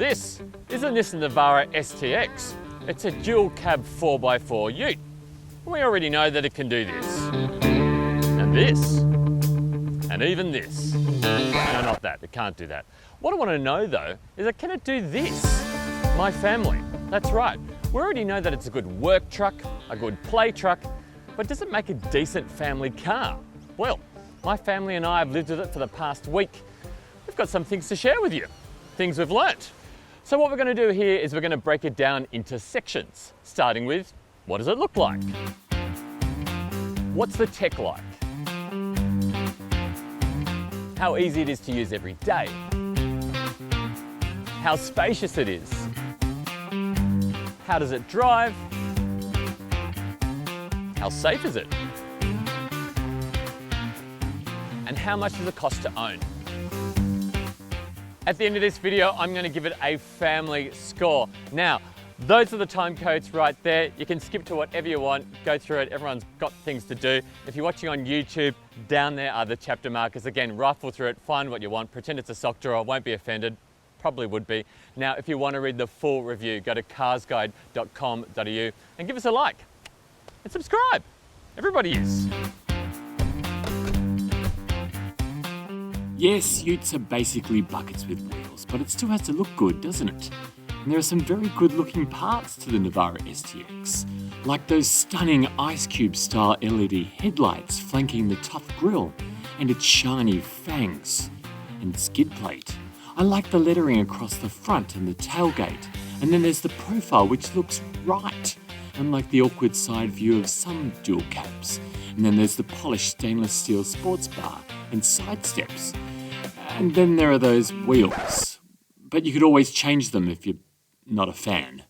This is a Nissan Navara ST-X. It's a dual cab 4x4 ute. We already know that it can do this, and this, and even this. No, not that, it can't do that. What I want to know though, is that can it do this? My family, that's right. We already know that it's a good work truck, a good play truck, but does it make a decent family car? Well, my family and I have lived with it for the past week. We've got some things to share with you, things we've learnt. So what we're going to do here is we're going to break it down into sections, starting with, what does it look like? What's the tech like? How easy it is to use every day? How spacious it is? How does it drive? How safe is it? And how much does it cost to own? At the end of this video, I'm going to give it a family score. Now, those are the time codes right there. You can skip to whatever you want, go through it. Everyone's got things to do. If you're watching on YouTube, down there are the chapter markers. Again, rifle through it, find what you want, pretend it's a sock drawer, won't be offended. Probably would be. Now, if you want to read the full review, go to carsguide.com.au and give us a like and subscribe. Everybody is. Yes, utes are basically buckets with wheels, but it still has to look good, doesn't it? And there are some very good looking parts to the Navara ST-X, like those stunning ice cube style LED headlights flanking the tough grille and its shiny fangs and skid plate. I like the lettering across the front and the tailgate, and then there's the profile which looks right, unlike the awkward side view of some dual cabs. And then there's the polished stainless steel sports bar and side steps. And then there are those wheels, but you could always change them if you're not a fan.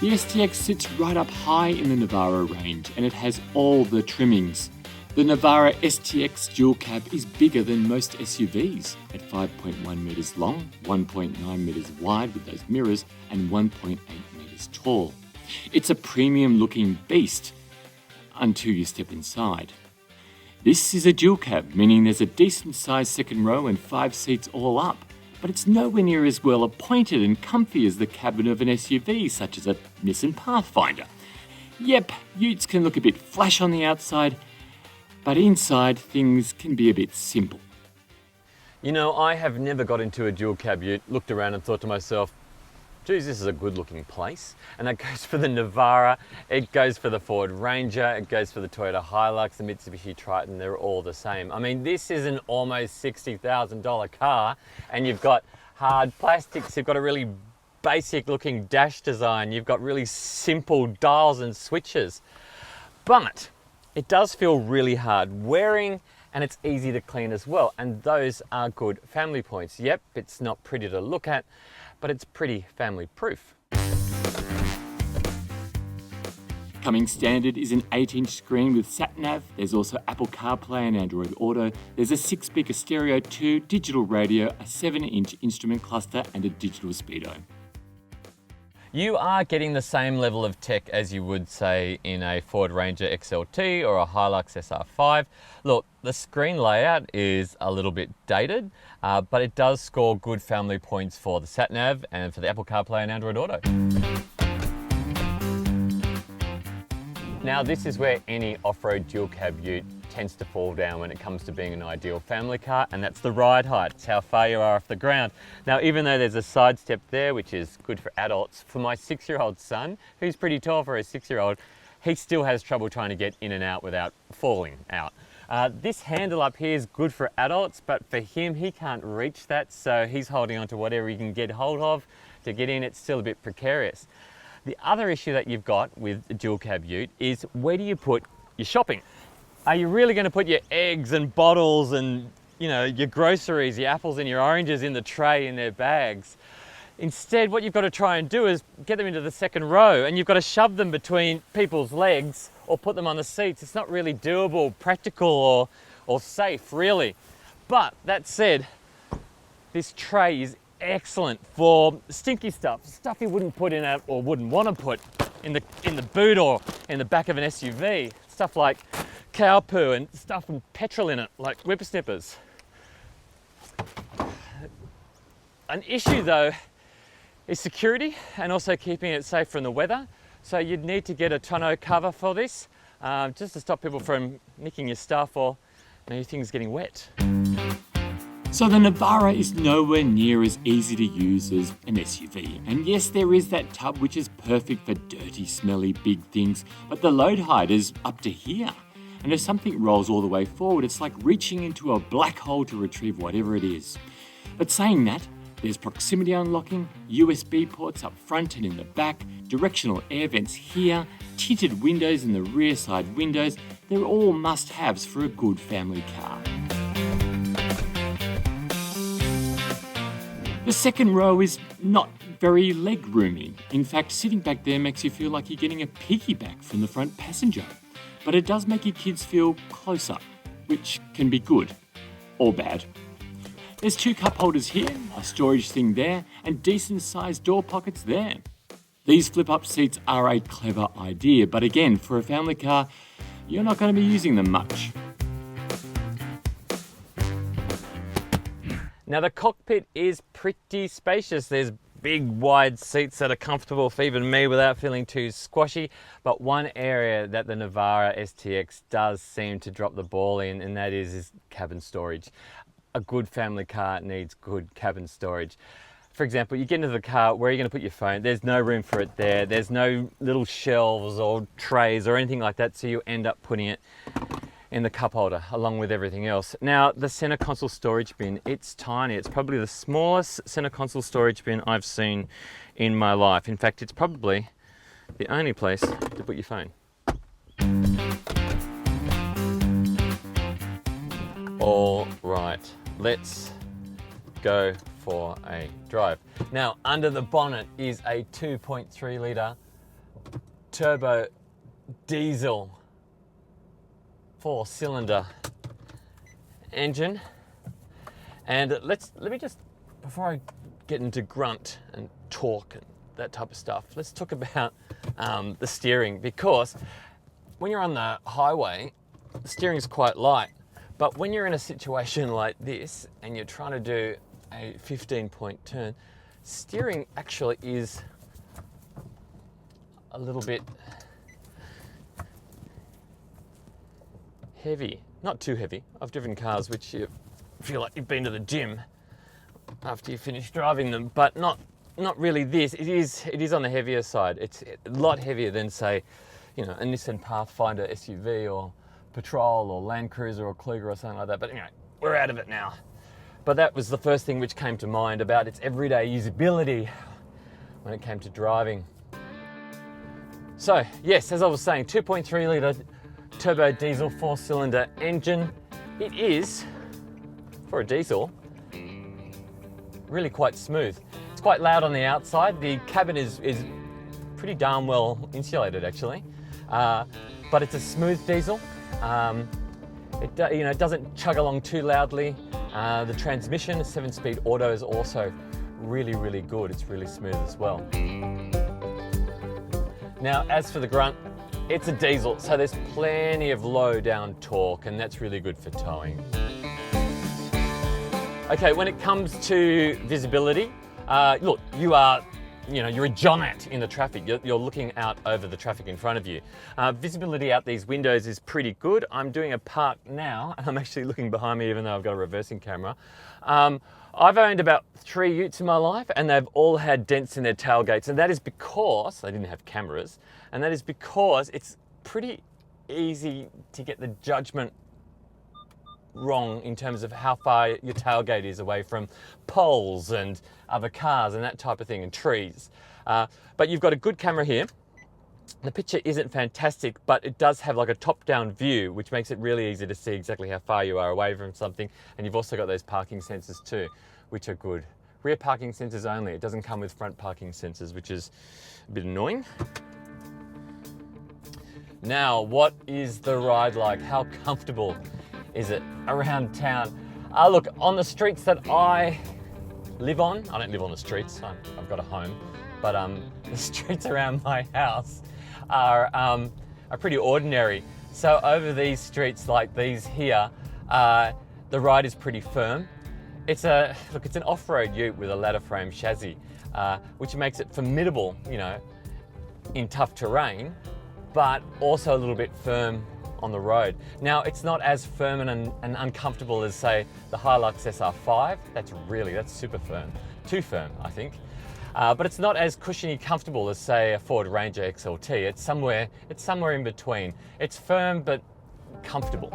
The ST-X sits right up high in the Navara range, and it has all the trimmings. The Navara ST-X dual cab is bigger than most SUVs, at 5.1 metres long, 1.9 metres wide with those mirrors, and 1.8 metres tall. It's a premium looking beast, until you step inside. This is a dual cab, meaning there's a decent sized second row and 5 seats all up, but it's nowhere near as well appointed and comfy as the cabin of an SUV such as a Nissan Pathfinder. Yep, utes can look a bit flash on the outside, but inside things can be a bit simple. You know, I have never got into a dual cab ute, looked around and thought to myself, geez, this is a good looking place. And that goes for the Navara, it goes for the Ford Ranger, it goes for the Toyota HiLux, the Mitsubishi Triton, they're all the same. I mean, this is an almost $60,000 car, and you've got hard plastics, you've got a really basic looking dash design, you've got really simple dials and switches. But it does feel really hard wearing, and it's easy to clean as well. And those are good family points. Yep, it's not pretty to look at, but it's pretty family proof. Coming standard is an 8-inch screen with sat-nav. There's also Apple CarPlay and Android Auto. There's a 6-speaker stereo, 2 digital radio, a 7-inch instrument cluster, and a digital speedo. You are getting the same level of tech as you would say in a Ford Ranger XLT or a Hilux SR5. Look, the screen layout is a little bit dated, but it does score good family points for the sat-nav and for the Apple CarPlay and Android Auto. Now this is where any off-road dual cab ute tends to fall down when it comes to being an ideal family car, and that's the ride height. It's how far you are off the ground. Now, even though there's a side step there, which is good for adults, for my 6-year-old son, who's pretty tall for a 6-year-old, he still has trouble trying to get in and out without falling out. This handle up here is good for adults, but for him, he can't reach that, so he's holding on to whatever he can get hold of to get in. It's still a bit precarious. The other issue that you've got with a dual cab ute is, where do you put your shopping? Are you really going to put your eggs and bottles and, you know, your groceries, your apples and your oranges in the tray in their bags? Instead, what you've got to try and do is get them into the second row, and you've got to shove them between people's legs or put them on the seats. It's not really doable, practical, or safe, really. But that said, this tray is excellent for stinky stuff you wouldn't put in a, or wouldn't want to put in the boot or in the back of an SUV. Stuff like cow poo and stuff and petrol in it, like whippersnippers. An issue though is security and also keeping it safe from the weather. So you'd need to get a tonneau cover for this, just to stop people from nicking your stuff or things getting wet. So the Navara is nowhere near as easy to use as an SUV. And yes, there is that tub which is perfect for dirty, smelly, big things, but the load height is up to here. And if something rolls all the way forward, it's like reaching into a black hole to retrieve whatever it is. But saying that, there's proximity unlocking, USB ports up front and in the back, directional air vents here, tinted windows in the rear side windows. They're all must-haves for a good family car. The second row is not very leg-roomy. In fact, sitting back there makes you feel like you're getting a piggyback from the front passenger. But it does make your kids feel closer, which can be good or bad. There's 2 cup holders here, a storage thing there, and decent sized door pockets there. These flip-up seats are a clever idea, but again, for a family car, you're not going to be using them much. Now the cockpit is pretty spacious. There's big wide seats that are comfortable for even me without feeling too squashy. But one area that the Navara ST-X does seem to drop the ball in, and that is cabin storage. A good family car needs good cabin storage. For example, you get into the car, where are you going to put your phone? There's no room for it there. There's no little shelves or trays or anything like that, so you end up putting it in the cup holder along with everything else. Now, the center console storage bin, it's tiny. It's probably the smallest center console storage bin I've seen in my life. In fact, it's probably the only place to put your phone. All right, let's go for a drive. Now, under the bonnet is a 2.3 litre turbo diesel 4-cylinder engine. And let me just, before I get into grunt and torque and that type of stuff, let's talk about the steering, because when you're on the highway, the steering's quite light. But when you're in a situation like this and you're trying to do a 15-point turn, steering actually is a little bit heavy. Not too heavy. I've driven cars which you feel like you've been to the gym after you finish driving them, but not really this. It is on the heavier side. It's a lot heavier than, say, a Nissan Pathfinder SUV or Patrol or Land Cruiser or Kluger or something like that. But anyway, we're out of it now. But that was the first thing which came to mind about its everyday usability when it came to driving. So yes, as I was saying, 2.3 litre turbo diesel 4-cylinder engine. It is, for a diesel, really quite smooth. It's quite loud on the outside. The cabin is pretty darn well insulated actually, but it's a smooth diesel. It doesn't chug along too loudly. The transmission, a 7-speed auto, is also really, really good. It's really smooth as well. Now, as for the grunt, it's a diesel, so there's plenty of low down torque, and that's really good for towing. Okay, when it comes to visibility, look, you're a giant in the traffic. You're looking out over the traffic in front of you. Visibility out these windows is pretty good. I'm doing a park now, and I'm actually looking behind me even though I've got a reversing camera. I've owned about 3 utes in my life, and they've all had dents in their tailgates, and that is because they didn't have cameras, and that is because it's pretty easy to get the judgment wrong in terms of how far your tailgate is away from poles and other cars and that type of thing, and trees. But you've got a good camera here. The picture isn't fantastic, but it does have like a top-down view, which makes it really easy to see exactly how far you are away from something. And you've also got those parking sensors too, which are good. Rear parking sensors only. It doesn't come with front parking sensors, which is a bit annoying. Now, what is the ride like? How comfortable is it around town? Look, on the streets that I live on, I don't live on the streets, I've got a home, but the streets around my house are pretty ordinary. So over these streets like these here, the ride is pretty firm. It's an off-road ute with a ladder frame chassis, which makes it formidable, you know, in tough terrain, but also a little bit firm on the road. Now, it's not as firm and uncomfortable as, say, the HiLux SR5. That's super firm. Too firm, I think. But it's not as cushiony comfortable as, say, a Ford Ranger XLT. It's somewhere in between. It's firm, but comfortable.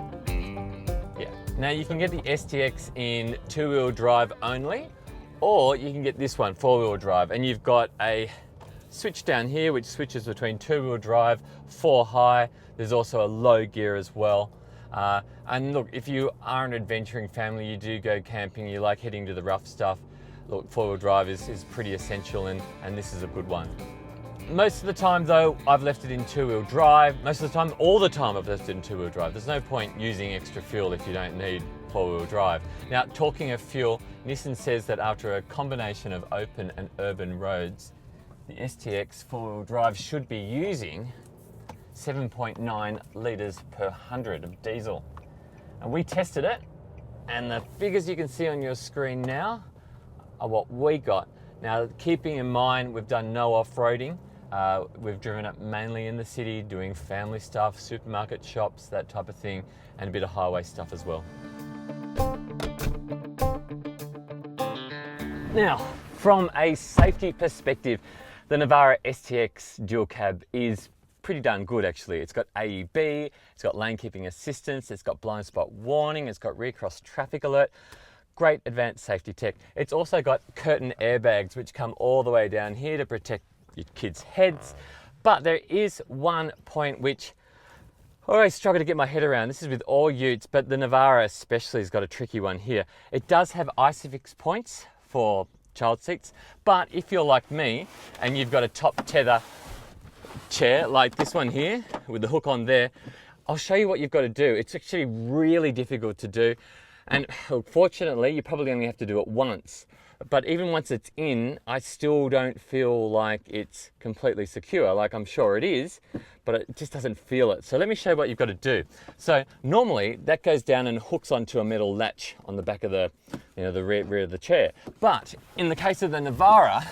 Yeah. Now, you can get the ST-X in two-wheel drive only, or you can get this one, four-wheel drive, and you've got a switch down here which switches between two-wheel drive, 4 high. There's also a low gear as well. And look, if you are an adventuring family, you do go camping, you like heading to the rough stuff, look, four-wheel drive is pretty essential, and this is a good one. Most of the time though, I've left it in two-wheel drive. Most of the time, all the time I've left it in two-wheel drive. There's no point using extra fuel if you don't need four-wheel drive. Now, talking of fuel, Nissan says that after a combination of open and urban roads, the ST-X four-wheel drive should be using 7.9 litres per 100 of diesel. And we tested it, and the figures you can see on your screen now are what we got. Now, keeping in mind we've done no off-roading, we've driven it mainly in the city, doing family stuff, supermarket shops, that type of thing, and a bit of highway stuff as well. Now, from a safety perspective, the Navara ST-X Dual-Cab is pretty darn good actually. It's got AEB, it's got lane keeping assistance, it's got blind spot warning, it's got rear cross traffic alert. Great advanced safety tech. It's also got curtain airbags which come all the way down here to protect your kids' heads. But there is one point which I always struggle to get my head around. This is with all utes, but the Navara especially has got a tricky one here. It does have ISOFIX points for child seats, but if you're like me and you've got a top tether chair like this one here with the hook on there, I'll show you what you've got to do. It's actually really difficult to do, and fortunately you probably only have to do it once, but even once it's in, I still don't feel like it's completely secure. Like, I'm sure it is, but it just doesn't feel it. So let me show you what you've got to do. So normally that goes down and hooks onto a metal latch on the back of the, you know, the rear of the chair. But in the case of the Navara,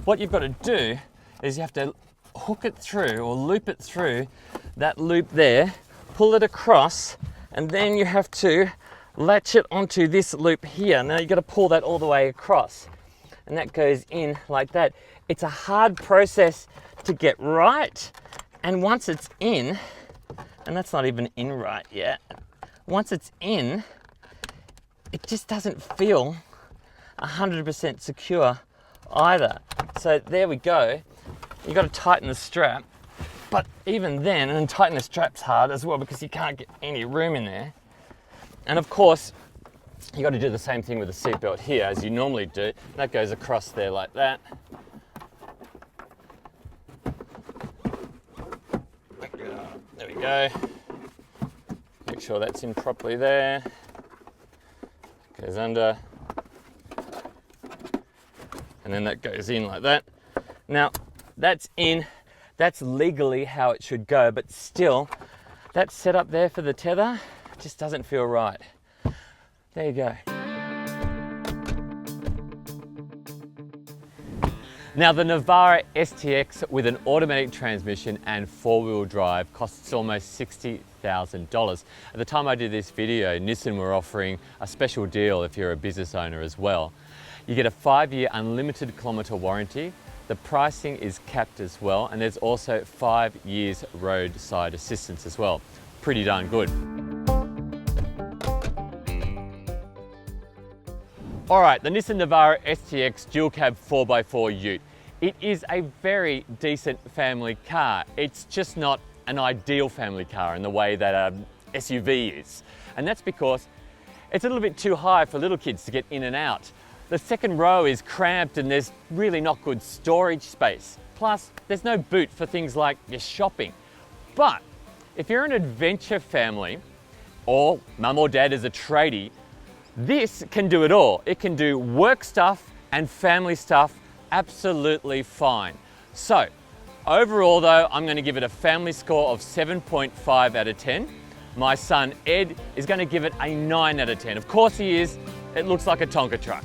what you've got to do is you have to hook it through or loop it through that loop there, pull it across, and then you have to latch it onto this loop here. Now you've got to pull that all the way across, and that goes in like that. It's a hard process to get right, and once it's in, and that's not even in right yet, once it's in, it just doesn't feel 100% secure either. So there we go. You've got to tighten the strap, but even then, and tighten the strap's hard as well because you can't get any room in there. And of course, you got to do the same thing with the seatbelt here as you normally do. That goes across there like that. There we go. Make sure that's in properly there. Goes under. And then that goes in like that. Now, that's in. That's legally how it should go, but still, that setup there for the tether just doesn't feel right. There you go. Now, the Navara ST-X with an automatic transmission and four-wheel drive costs almost $60,000. At the time I did this video, Nissan were offering a special deal if you're a business owner as well. You get a 5-year unlimited kilometre warranty. The pricing is capped as well, and there's also 5 years roadside assistance as well. Pretty darn good. All right, the Nissan Navara ST-X Dual-Cab 4x4 Ute. It is a very decent family car. It's just not an ideal family car in the way that an SUV is. And that's because it's a little bit too high for little kids to get in and out. The second row is cramped and there's really not good storage space. Plus, there's no boot for things like your shopping. But if you're an adventure family, or mum or dad is a tradie, this can do it all. It can do work stuff and family stuff absolutely fine. So, overall though, I'm going to give it a family score of 7.5 out of 10. My son Ed is going to give it a 9 out of 10. Of course he is, it looks like a Tonka truck.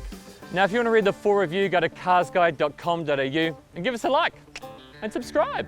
Now, if you want to read the full review, go to carsguide.com.au and give us a like and subscribe.